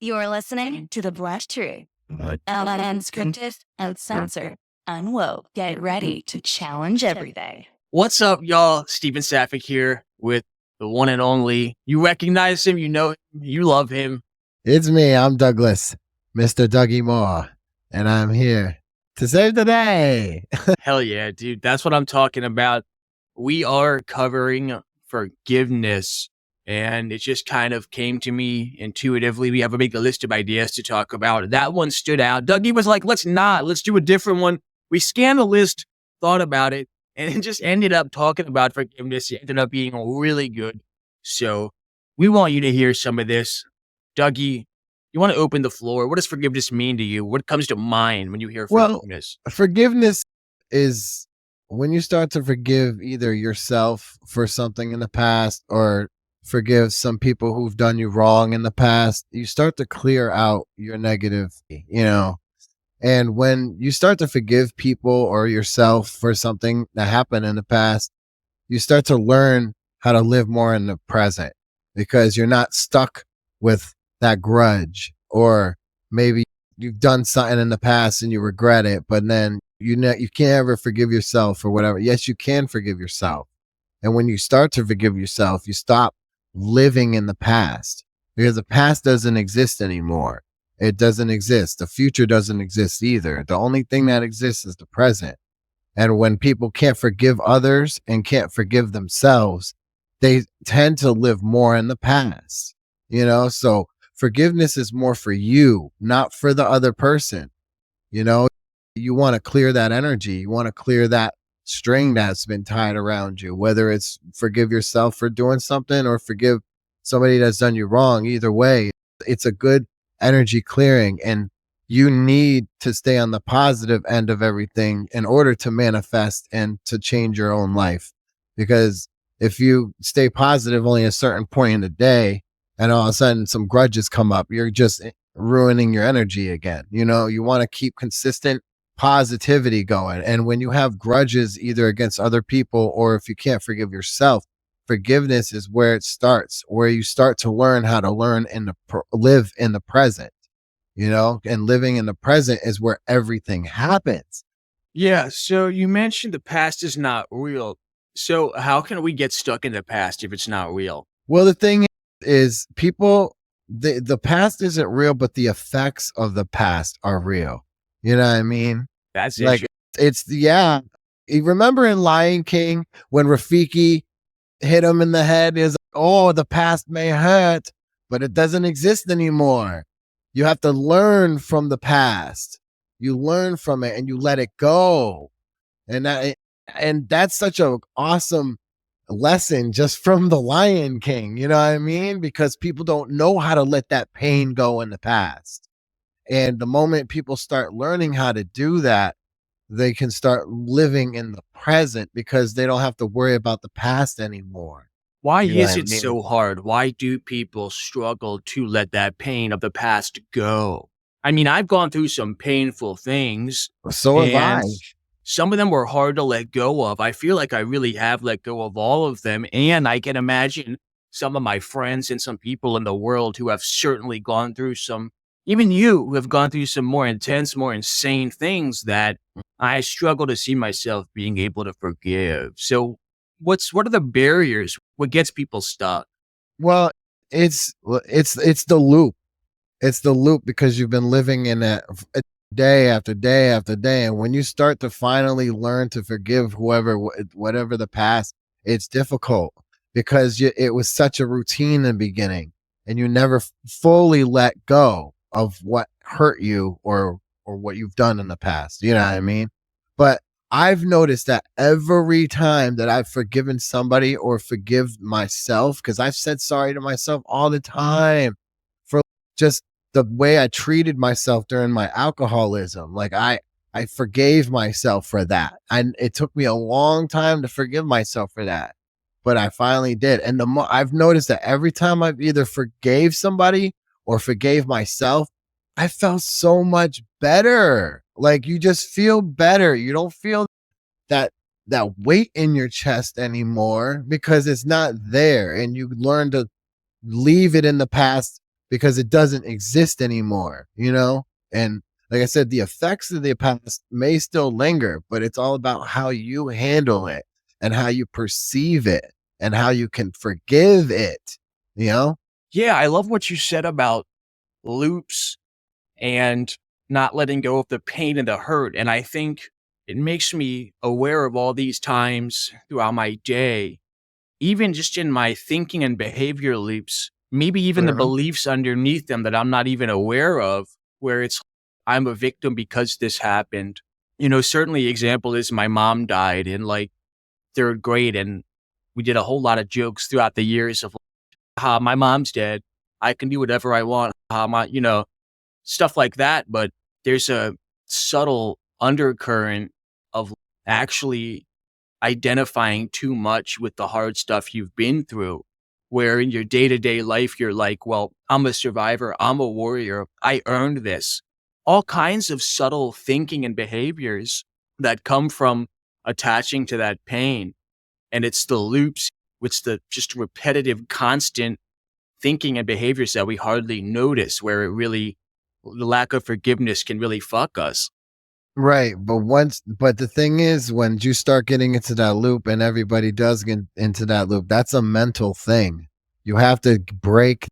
You're listening to The Brush Tree. Unscripted, uncensored, unwoke. Get ready to challenge everything. What's up, y'all? Steven Sapphic here with the one and only. You recognize him, you know him, you love him. It's me. I'm Douglas, Mr. Dougie Moore, and I'm here to save the day. Hell yeah, dude. That's what I'm talking about. We are covering forgiveness, and it just kind of came to me intuitively. We have a big list of ideas to talk about. That one stood out. Dougie was like, let's do a different one. We scanned the list, thought about it, and it just ended up talking about forgiveness. It ended up being really good. So we want you to hear some of this. Dougie, you want to open the floor. What does forgiveness mean to you? What comes to mind when you hear forgiveness? Well, forgiveness is when you start to forgive either yourself for something in the past or forgive some people who've done you wrong in the past. You start to clear out your negative, and when you start to forgive people or yourself for something that happened in the past, you start to learn how to live more in the present because you're not stuck with that grudge, or maybe you've done something in the past and you regret it, but then you can't ever forgive yourself or whatever. Yes, you can forgive yourself. And when you start to forgive yourself, you stop living in the past because the past doesn't exist anymore. It doesn't exist. The future doesn't exist either. The only thing that exists is the present. And when people can't forgive others and can't forgive themselves, they tend to live more in the past, so forgiveness is more for you, not for the other person. You want to clear that energy. You want to clear that string that's been tied around you, whether it's forgive yourself for doing something or forgive somebody that's done you wrong. Either way, it's a good energy clearing, and you need to stay on the positive end of everything in order to manifest and to change your own life. Because if you stay positive only a certain point in the day and all of a sudden some grudges come up, you're just ruining your energy again. You want to keep consistent positivity going. And when you have grudges either against other people or if you can't forgive yourself, forgiveness is where it starts, where you start to learn how to live in the present, and living in the present is where everything happens. Yeah. So you mentioned the past is not real. So how can we get stuck in the past if it's not real? Well, the thing is people, the past isn't real, but the effects of the past are real. You know what I mean? That's like, You remember in Lion King when Rafiki hit him in the head? Is the past may hurt, but it doesn't exist anymore. You have to learn from the past. You learn from it and you let it go. And that's such an awesome lesson just from the Lion King. You know what I mean? Because people don't know how to let that pain go in the past. And the moment people start learning how to do that, they can start living in the present because they don't have to worry about the past anymore. Why is it so hard? Why do people struggle to let that pain of the past go? I mean, I've gone through some painful things. So have I. Some of them were hard to let go of. I feel like I really have let go of all of them. And I can imagine some of my friends and some people in the world who have certainly gone through even you who have gone through some more intense, more insane things that I struggle to see myself being able to forgive. So what are the barriers? What gets people stuck? Well, it's the loop. It's the loop because you've been living in it day after day after day. And when you start to finally learn to forgive whatever the past, it's difficult because it was such a routine in the beginning and you never fully let go of what hurt you or what you've done in the past. You know what I mean? But I've noticed that every time that I've forgiven somebody or forgive myself, because I've said sorry to myself all the time for just the way I treated myself during my alcoholism. Like I forgave myself for that. And it took me a long time to forgive myself for that, but I finally did. And I've noticed that every time I've either forgave somebody or forgave myself, I felt so much better. Like you just feel better. You don't feel that weight in your chest anymore because it's not there. And you learn to leave it in the past because it doesn't exist anymore, you know? And like I said, the effects of the past may still linger, but it's all about how you handle it and how you perceive it and how you can forgive it, you know? Yeah, I love what you said about loops and not letting go of the pain and the hurt. And I think it makes me aware of all these times throughout my day, even just in my thinking and behavior loops, maybe even the Mhm. beliefs underneath them that I'm not even aware of, where it's, I'm a victim because this happened. Certainly example is my mom died in like third grade, and we did a whole lot of jokes throughout the years of, my mom's dead. I can do whatever I want. Stuff like that. But there's a subtle undercurrent of actually identifying too much with the hard stuff you've been through, where in your day to day life, you're like, well, I'm a survivor. I'm a warrior. I earned this. All kinds of subtle thinking and behaviors that come from attaching to that pain. And it's the loops, it's the just repetitive, constant thinking and behaviors that we hardly notice, where the lack of forgiveness can really fuck us. Right. But the thing is, when you start getting into that loop and everybody does get into that loop, that's a mental thing. You have to break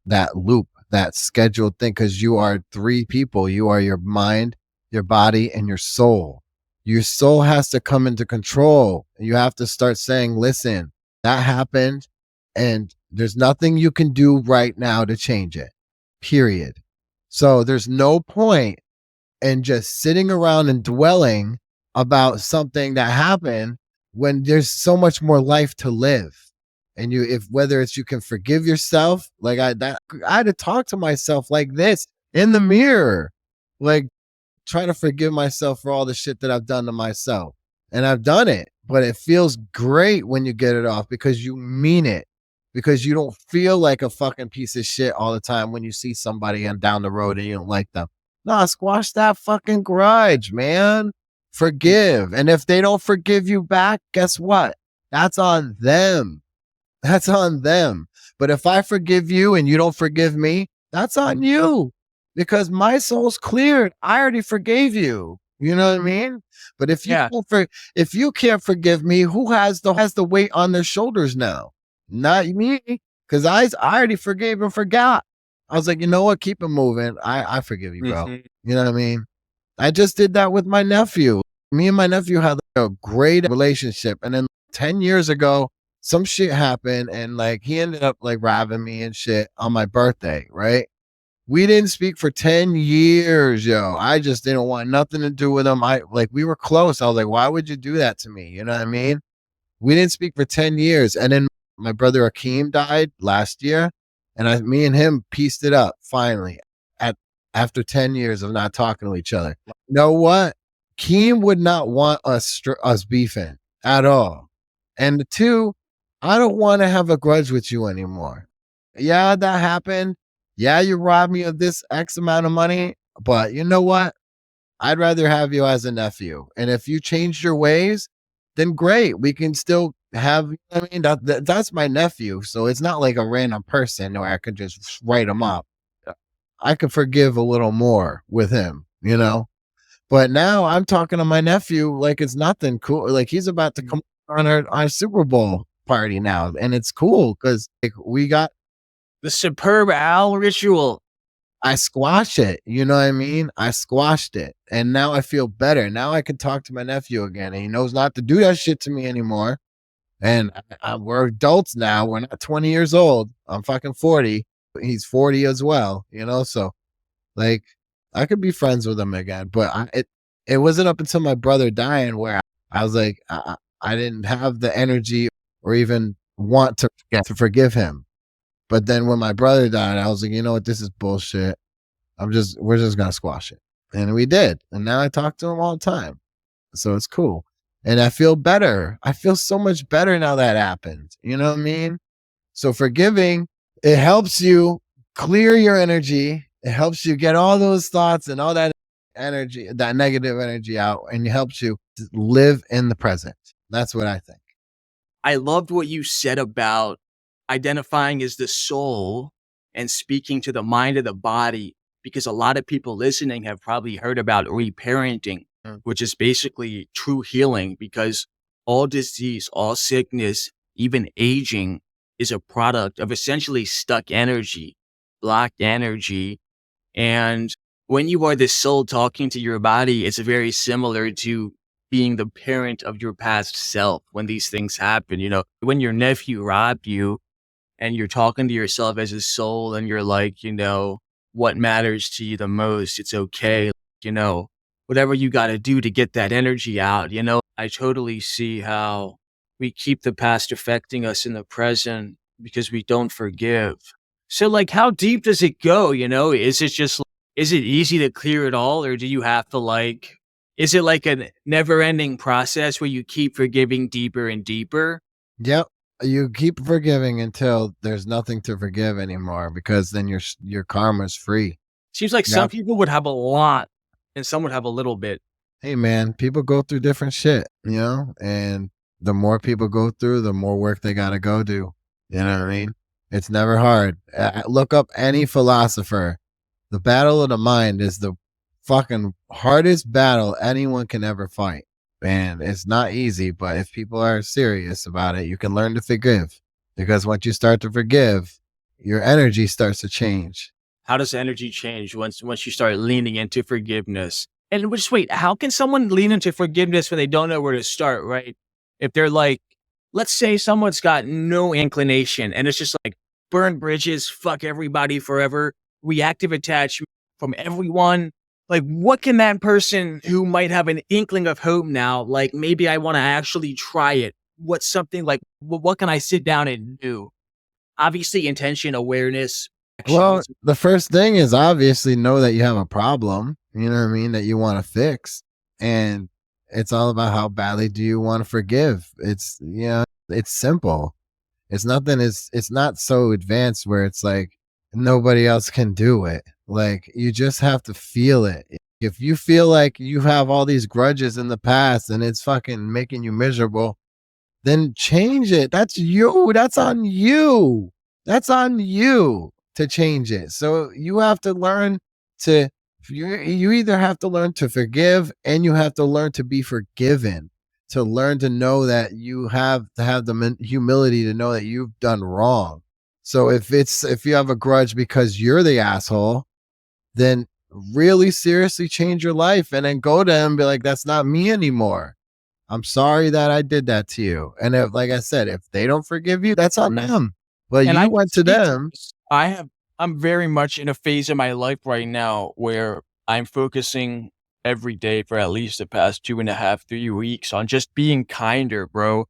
that loop, that scheduled thing, because you are three people. You are your mind, your body, and your soul. Your soul has to come into control. You have to start saying, listen, that happened, and there's nothing you can do right now to change it, period. So there's no point and just sitting around and dwelling about something that happened when there's so much more life to live. And if whether it's you can forgive yourself, like I had to talk to myself like this in the mirror, like trying to forgive myself for all the shit that I've done to myself. And I've done it, but it feels great when you get it off because you mean it. Because you don't feel like a fucking piece of shit all the time when you see somebody and down the road and you don't like them. Nah, squash that fucking grudge, man. Forgive. And if they don't forgive you back, guess what? That's on them. That's on them. But if I forgive you and you don't forgive me, that's on you because my soul's cleared. I already forgave you. You know what I mean? But if you Yeah. if you can't forgive me, who has the weight on their shoulders now? Not me, because I already forgave and forgot. I was like, you know what? Keep it moving. I forgive you, bro. Mhm. You know what I mean? I just did that with my nephew. Me and my nephew had a great relationship. And then 10 years ago, some shit happened and like he ended up like robbing me and shit on my birthday, right? We didn't speak for 10 years, yo. I just didn't want nothing to do with him. We were close. I was like, why would you do that to me? You know what I mean? We didn't speak for 10 years. And then my brother Akeem died last year. And me and him pieced it up finally after 10 years of not talking to each other. You know what? Keem would not want us beefing at all. And the two, I don't want to have a grudge with you anymore. Yeah, that happened. Yeah, you robbed me of this X amount of money. But you know what? I'd rather have you as a nephew. And if you changed your ways, then great. We can still have, I mean, that's my nephew. So it's not like a random person or I could just write him up. I could forgive a little more with him, you know? But now I'm talking to my nephew like it's nothing cool. Like he's about to come on our Super Bowl party now. And it's cool because like we got, The superb owl ritual. I squashed it. You know what I mean? I squashed it. And now I feel better. Now I can talk to my nephew again. And he knows not to do that shit to me anymore. And we're adults now. We're not 20 years old. I'm fucking 40. He's 40 as well, you know? So like I could be friends with him again. But it wasn't up until my brother dying where I was like, I didn't have the energy or even want to forgive him. But then when my brother died, I was like, you know what? This is bullshit. We're just going to squash it. And we did. And now I talk to him all the time. So it's cool. And I feel better. I feel so much better now that happened. You know what I mean? So forgiving, it helps you clear your energy. It helps you get all those thoughts and all that energy, that negative energy out, and it helps you to live in the present. That's what I think. I loved what you said about identifying as the soul and speaking to the mind of the body, because a lot of people listening have probably heard about reparenting, which is basically true healing, because all disease, all sickness, even aging is a product of essentially stuck energy, blocked energy. And when you are the soul talking to your body, it's very similar to being the parent of your past self when these things happen. When your nephew robbed you and you're talking to yourself as a soul and you're like, what matters to you the most? It's okay. Whatever you got to do to get that energy out. I totally see how we keep the past affecting us in the present because we don't forgive. So how deep does it go? Is it just, is it easy to clear it all, or do you have to is it like a never ending process where you keep forgiving deeper and deeper? Yep. You keep forgiving until there's nothing to forgive anymore, because then your karma's free. Seems like some people would have a lot and some would have a little bit. Hey man, people go through different shit, and the more people go through, the more work they got to go do. You know what I mean? It's never hard. Look up any philosopher. The battle of the mind is the fucking hardest battle anyone can ever fight. And it's not easy, but if people are serious about it, you can learn to forgive. Because once you start to forgive, your energy starts to change. How does energy change once you start leaning into forgiveness? And just wait, how can someone lean into forgiveness when they don't know where to start, right? If they're let's say someone's got no inclination and it's just burn bridges, fuck everybody forever, reactive attachment from everyone. What can that person who might have an inkling of hope now, maybe I want to actually try it. What's something what can I sit down and do? Obviously, intention, awareness. Actions. Well, the first thing is obviously know that you have a problem, you know what I mean, that you want to fix. And it's all about how badly do you want to forgive. It's, it's simple. It's not so advanced where it's nobody else can do it. You just have to feel it. If you feel like you have all these grudges in the past and it's fucking making you miserable, then change it. That's you. That's on you. That's on you to change it. So you have to learn to, you either have to learn to forgive and you have to learn to be forgiven, to learn to know that you have to have the humility to know that you've done wrong. So if you have a grudge because you're the asshole, then really seriously change your life and then go to them and be like, that's not me anymore. I'm sorry that I did that to you. And if, like I said, if they don't forgive you, that's on them. But you went to them. I'm very much in a phase of my life right now where I'm focusing every day for at least the past 2.5, 3 weeks on just being kinder, bro.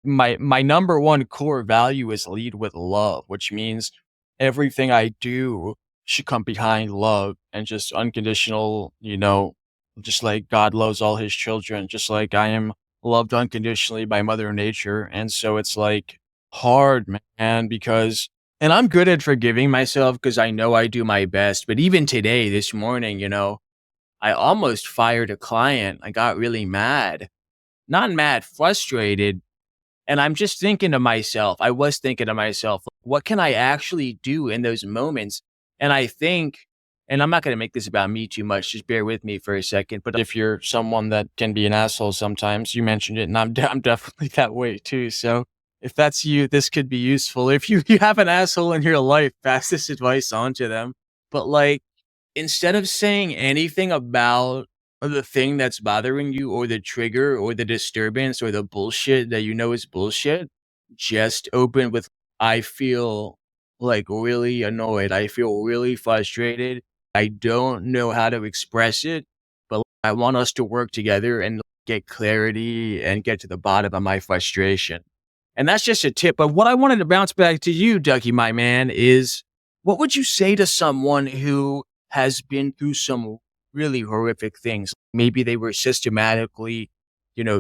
My number one core value is lead with love, which means everything I do should come behind love and just unconditional, just like God loves all his children, just like I am loved unconditionally by Mother Nature. And so it's hard, man, because, and I'm good at forgiving myself because I know I do my best. But even today, this morning, I almost fired a client. I got really mad, not mad, frustrated. And I'm just thinking to myself, what can I actually do in those moments? And I think, and I'm not going to make this about me too much, just bear with me for a second. But if you're someone that can be an asshole sometimes, you mentioned it, and I'm definitely that way too. So if that's you, this could be useful. If you have an asshole in your life, pass this advice on to them. But instead of saying anything about the thing that's bothering you or the trigger or the disturbance or the bullshit that is bullshit, just open with, I feel really annoyed. I feel really frustrated. I don't know how to express it, but I want us to work together and get clarity and get to the bottom of my frustration. And that's just a tip. But what I wanted to bounce back to you, Dougie, my man, is what would you say to someone who has been through some really horrific things? Maybe they were systematically,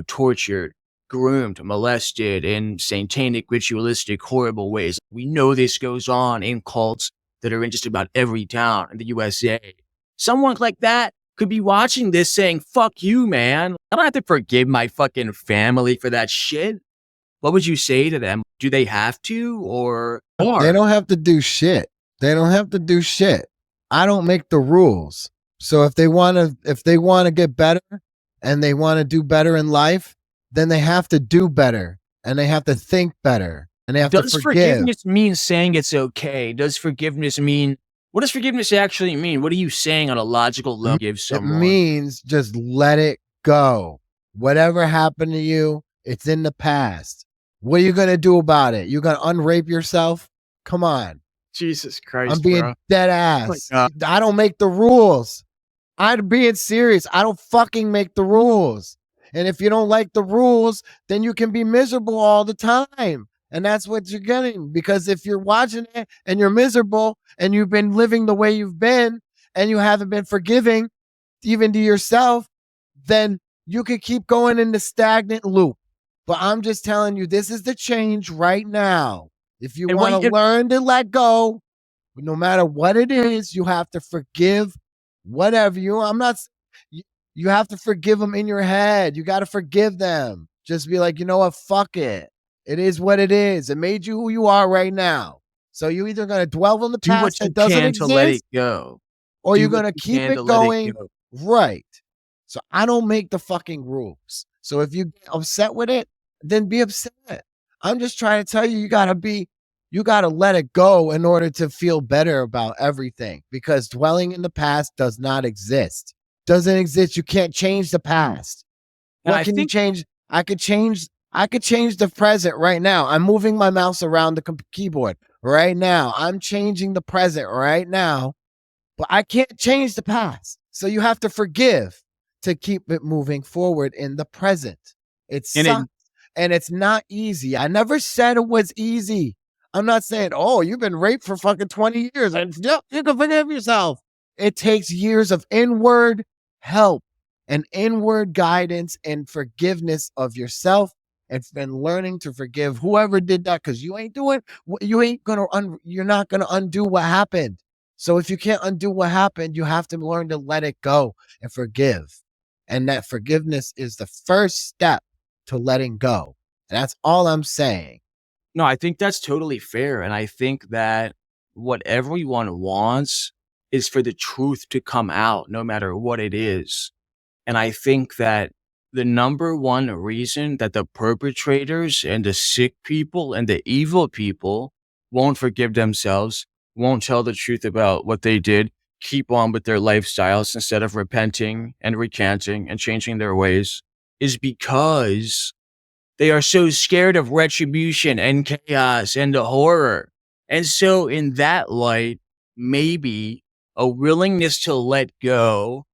tortured, groomed, molested in satanic, ritualistic, horrible ways. We know this goes on in cults that are in just about every town in the USA. Someone like that could be watching this saying, fuck you, man. I don't have to forgive my fucking family for that shit. what would you say to them? Do they have to or? They don't have to do shit. They don't have to do shit. I don't make the rules. So if they want to get better and they want to do better in life, then they have to do better and they have to think better and they have to Does forgive. forgiveness mean saying it's okay? Does forgiveness mean, what does forgiveness actually mean? What are you saying on a logical level? Give It someone. means just let it go. Whatever happened to you, it's in the past. What are you going to do about it? You going to unrape yourself? Come on. Jesus Christ, I'm being bro. dead my ass. God. I don't make the rules. I'm being serious. I don't fucking make the rules. And if you don't like the rules, then you can be miserable all the time. And that's what you're getting. Because if you're watching it and you're miserable and you've been living the way you've been and you haven't been forgiving even to yourself, then you could keep going in the stagnant loop. But I'm just telling you, this is the change right now. If you And want what to you- learn to let go, no matter what it is, you have to forgive whatever you have to forgive them in your head. You got to forgive them. Just be like, you know what? Fuck it. It is what it is. It made you who you are right now. So you're either going to dwell on the do what past you that doesn't can to let it exist, go. or Do you're what going to you keep can it to let it going. go. Right. So I don't make the fucking rules. So if you get upset with it, then be upset. I'm just trying to tell you, you got to let it go in order to feel better about everything, because dwelling in the past does not exist. Doesn't exist. You can't change the past. And What I can you think change? I could change the present right now. I'm moving my mouse around the keyboard right now. I'm changing the present right now, but I can't change the past. So you have to forgive to keep it moving forward in the present. It And sucks and it's not easy. I never said it was easy. I'm not saying, oh, you've been raped for fucking 20 years and you can forgive yourself. It takes years of inward help and inward guidance and forgiveness of yourself and learning to forgive whoever did that, because you're not gonna undo what happened. So if you can't undo what happened, you have to learn to let it go and forgive. And that forgiveness is the first step to letting go. And that's all I'm saying. No, I think that's totally fair. And I think that what everyone wants is for the truth to come out, no matter what it is. And I think that the number one reason that the perpetrators and the sick people and the evil people won't forgive themselves, won't tell the truth about what they did, keep on with their lifestyles instead of repenting and recanting and changing their ways, is because they are so scared of retribution and chaos and the horror. And so in that light, maybe a willingness to let go,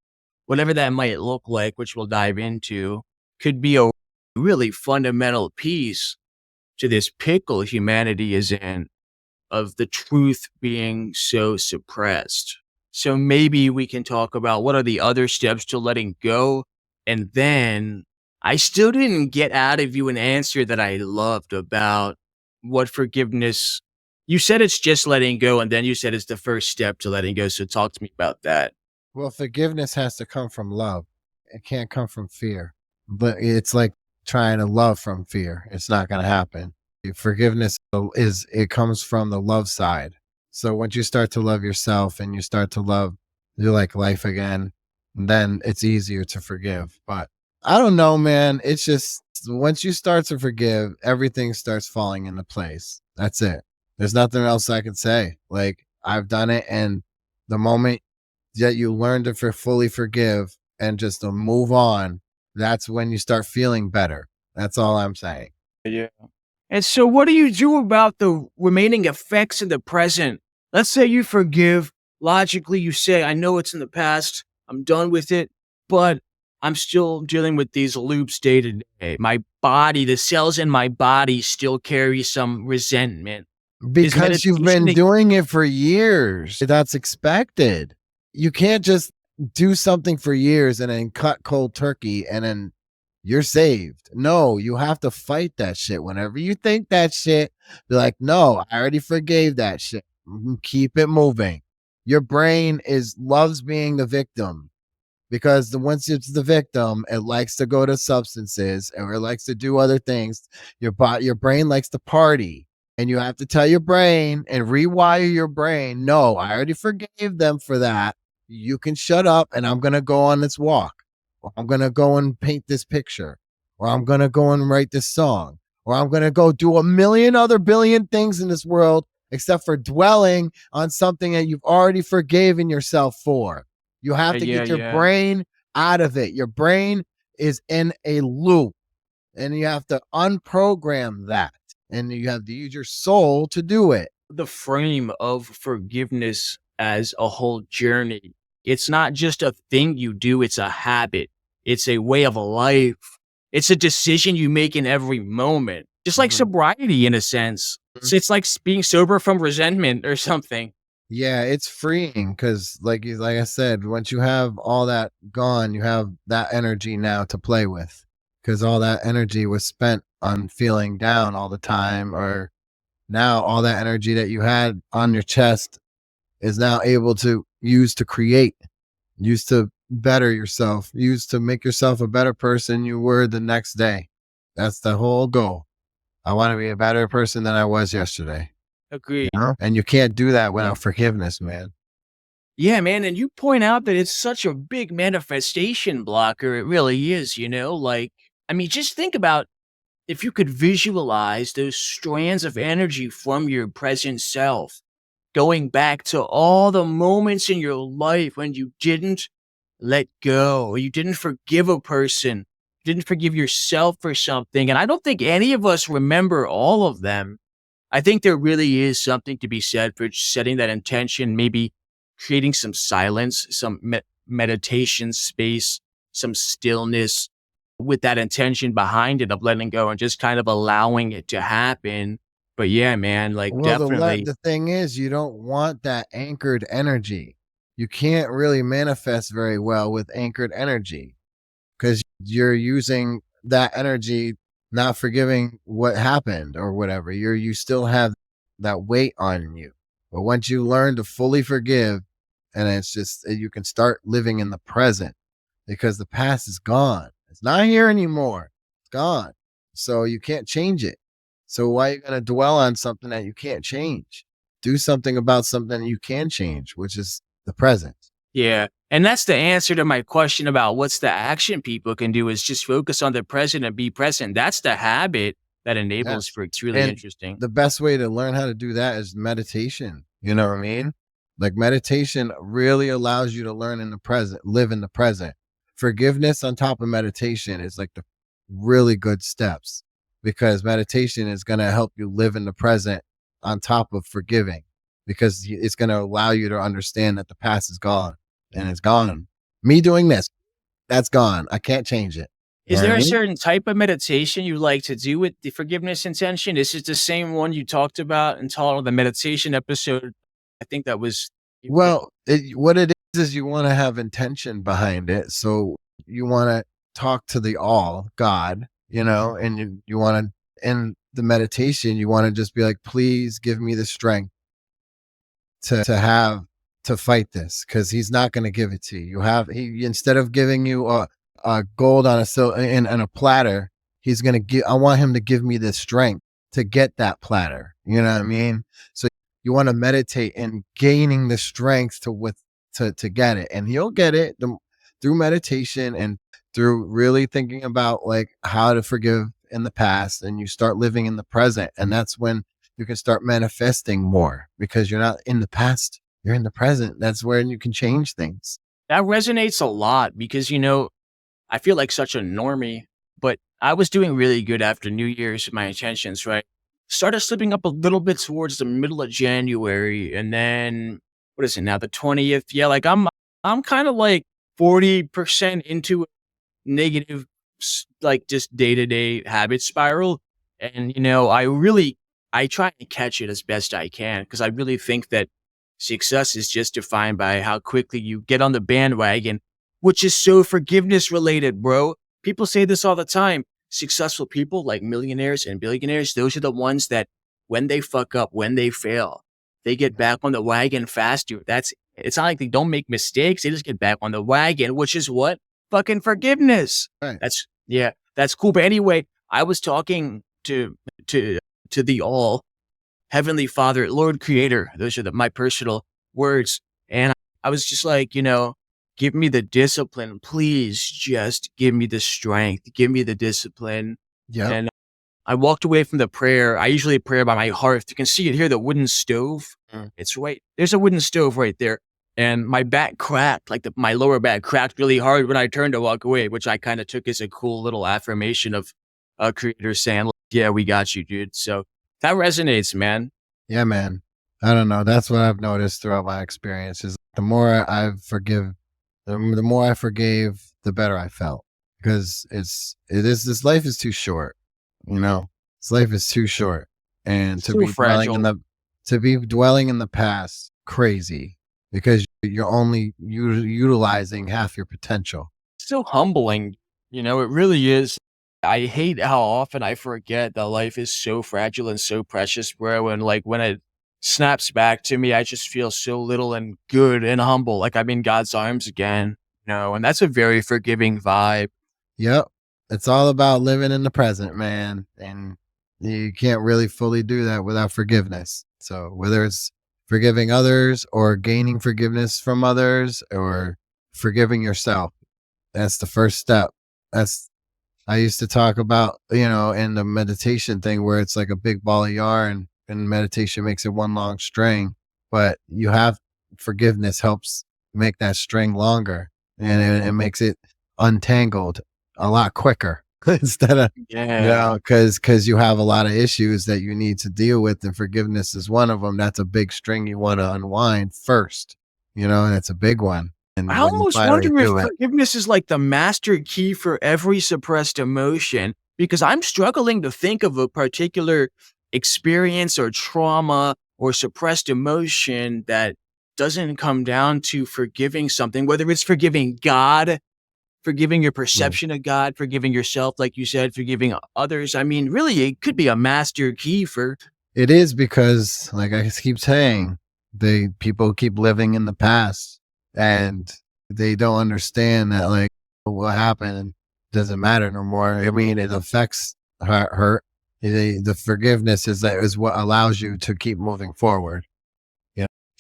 whatever that might look like, which we'll dive into, could be a really fundamental piece to this pickle humanity is in, of the truth being so suppressed. So maybe we can talk about what are the other steps to letting go. And then I still didn't get out of you an answer that I loved about what forgiveness. You said it's just letting go, and then you said it's the first step to letting go. So talk to me about that. Well, forgiveness has to come from love. It can't come from fear. But it's like trying to love from fear. It's not going to happen. Forgiveness it comes from the love side. So once you start to love yourself and you start to love you like life again, then it's easier to forgive. But I don't know, man. It's just once you start to forgive, everything starts falling into place. That's it. There's nothing else I can say. Like, I've done it, and the moment that you learn to fully forgive and just to move on, that's when you start feeling better. That's all I'm saying. Yeah. And so what do you do about the remaining effects in the present? Let's say you forgive. Logically, you say, I know it's in the past. I'm done with it, but I'm still dealing with these loops day to day. My body, the cells in my body still carry some resentment. Because you've been doing it for years. That's expected. You can't just do something for years and then cut cold turkey and then you're saved. No, you have to fight that shit. Whenever you think that shit, be like, no, I already forgave that shit. Keep it moving. Your brain loves being the victim. because once it's the victim, it likes to go to substances or it likes to do other things. Your brain likes to party, and you have to tell your brain and rewire your brain. No, I already forgave them for that. You can shut up, and I'm gonna go on this walk, or I'm gonna go and paint this picture, or I'm gonna go and write this song, or I'm gonna go do a million other billion things in this world, except for dwelling on something that you've already forgiven yourself for. You have to get your brain out of it. Your brain is in a loop, and you have to unprogram that, and you have to use your soul to do it. The frame of forgiveness as a whole journey. It's not just a thing you do, it's a habit. It's a way of life. It's a decision you make in every moment. Just like sobriety in a sense. It's like being sober from resentment or something. Yeah, it's freeing because like I said, once you have all that gone, you have that energy now to play with, because all that energy was spent on feeling down all the time, or now all that energy that you had on your chest is now able to use to create, use to better yourself, use to make yourself a better person you were the next day. That's the whole goal. I want to be a better person than I was yesterday. Agreed. You know? And you can't do that without forgiveness, man. Yeah, man. And you point out that it's such a big manifestation blocker. It really is, like, I mean, just think about if you could visualize those strands of energy from your present self, going back to all the moments in your life when you didn't let go, or you didn't forgive a person, didn't forgive yourself for something. And I don't think any of us remember all of them. I think there really is something to be said for setting that intention, maybe creating some silence, some meditation space, some stillness with that intention behind it of letting go and just kind of allowing it to happen. But yeah, man, like definitely. The thing is, you don't want that anchored energy. You can't really manifest very well with anchored energy because you're using that energy, not forgiving what happened or whatever. You still have that weight on you. But once you learn to fully forgive, and it's just, you can start living in the present because the past is gone. It's not here anymore. It's gone. So you can't change it. So why are you going to dwell on something that you can't change? Do something about something you can change, which is the present. Yeah. And that's the answer to my question about what's the action people can do is just focus on the present and be present. That's the habit that enables for it's really interesting. The best way to learn how to do that is meditation. You know what I mean? Like meditation really allows you to learn in the present, live in the present. Forgiveness on top of meditation is like the really good steps, because meditation is going to help you live in the present on top of forgiving, because it's going to allow you to understand that the past is gone and it's gone. Me doing this, that's gone. I can't change it. Is there a certain type of meditation you like to do with the forgiveness intention? Is it the same one you talked about in the meditation episode? I think that was. Well, what it is you want to have intention behind it. So you want to talk to the all, God, and you want to, in the meditation, you want to just be like, please give me the strength to fight this, because he's not going to give it to you. Instead of giving you a gold on a platter, he's going to I want him to give me the strength to get that platter. You know what I mean? So you want to meditate and gaining the strength to get it, and he'll get it through meditation and through really thinking about like how to forgive in the past, and you start living in the present. And that's when you can start manifesting more, because you're not in the past, you're in the present. That's where you can change things. That resonates a lot because, I feel like such a normie, but I was doing really good after New Year's with my intentions, right? Started slipping up a little bit towards the middle of January. And then, what is it now? The 20th. Yeah. Like I'm kind of like 40% into a negative, like just day-to-day habit spiral. And, I try to catch it as best I can, because I really think that success is just defined by how quickly you get on the bandwagon, which is so forgiveness related, bro. People say this all the time. Successful people like millionaires and billionaires, those are the ones that when they fuck up, when they fail, they get back on the wagon faster. That's It's not like they don't make mistakes. They just get back on the wagon, which is what? Fucking forgiveness. Right. That's cool. But anyway, I was talking to the all Heavenly Father, Lord Creator. Those are my personal words. And I was just like, give me the discipline. Please just give me the strength. Give me the discipline. Yeah. And I walked away from the prayer. I usually pray by my hearth. You can see it here, the wooden stove. It's right. There's a wooden stove right there. And my back cracked, like my lower back cracked really hard when I turned to walk away, which I kind of took as a cool little affirmation of Creator saying, like, yeah, we got you, dude. So that resonates, man. Yeah, man. I don't know. That's what I've noticed throughout my experiences. The more the more I forgave, the better I felt. Because this life is too short. This life is too short. And to Too be fragile. dwelling in the past, crazy. Because you're only utilizing half your potential. So humbling, it really is. I hate how often I forget that life is so fragile and so precious, bro. And like when it snaps back to me, I just feel so little and good and humble, like I'm in God's arms again. And that's a very forgiving vibe. Yep. It's all about living in the present, man. And you can't really fully do that without forgiveness. So whether it's forgiving others or gaining forgiveness from others or forgiving yourself, that's the first step. I used to talk about, in the meditation thing where it's like a big ball of yarn and meditation makes it one long string, but forgiveness helps make that string longer and it makes it untangled a lot quicker instead of, because you have a lot of issues that you need to deal with and forgiveness is one of them. That's a big string you want to unwind first, and it's a big one. And I almost wonder if forgiveness is like the master key for every suppressed emotion, because I'm struggling to think of a particular experience or trauma or suppressed emotion that doesn't come down to forgiving something, whether it's forgiving God, forgiving your perception of God, forgiving yourself, like you said, forgiving others. I mean, really, it could be a master key for... It is because, like I keep saying, people keep living in the past. And they don't understand that, like, what happened doesn't matter no more. I mean, it affects her. The forgiveness is what allows you to keep moving forward.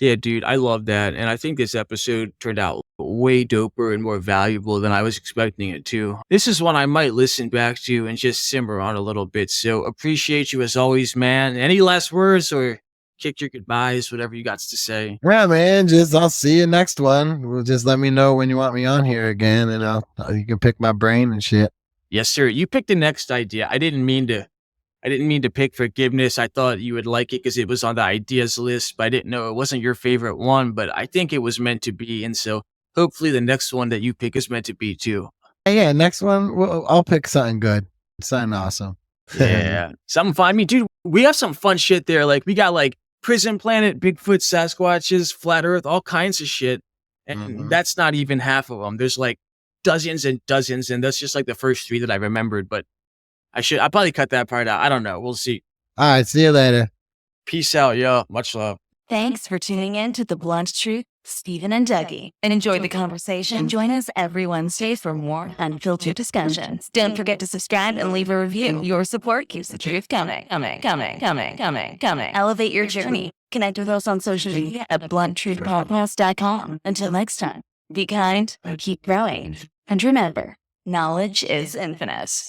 Yeah, dude, I love that. And I think this episode turned out way doper and more valuable than I was expecting it to. This is one I might listen back to and just simmer on a little bit. So appreciate you as always, man. Any last words or kick your goodbyes, whatever you got to say? Yeah, man, I'll see you next one. Just let me know when you want me on here again and you can pick my brain and shit. Yes, sir. You picked the next idea. I didn't mean to pick forgiveness. I thought you would like it because it was on the ideas list, but I didn't know it wasn't your favorite one, but I think it was meant to be. And so hopefully the next one that you pick is meant to be too. Yeah, next one, I'll pick something good. Something awesome. Yeah. Something fun. I mean, dude, we have some fun shit there. Like we got like Prison Planet, Bigfoot, Sasquatches, Flat Earth, all kinds of shit. And that's not even half of them. There's like dozens and dozens. And that's just like the first 3 that I remembered, but I'll probably cut that part out. I don't know. We'll see. All right. See you later. Peace out, yo. Much love. Thanks for tuning in to The Blunt Truth, Stephen and Dougie. And enjoy the conversation. Join us every Wednesday for more unfiltered discussions. Don't forget to subscribe and leave a review. Your support keeps the truth coming. Elevate your journey. Connect with us on social media at blunttruthpodcast.com. Until next time, be kind, keep growing, and remember, knowledge is infinite.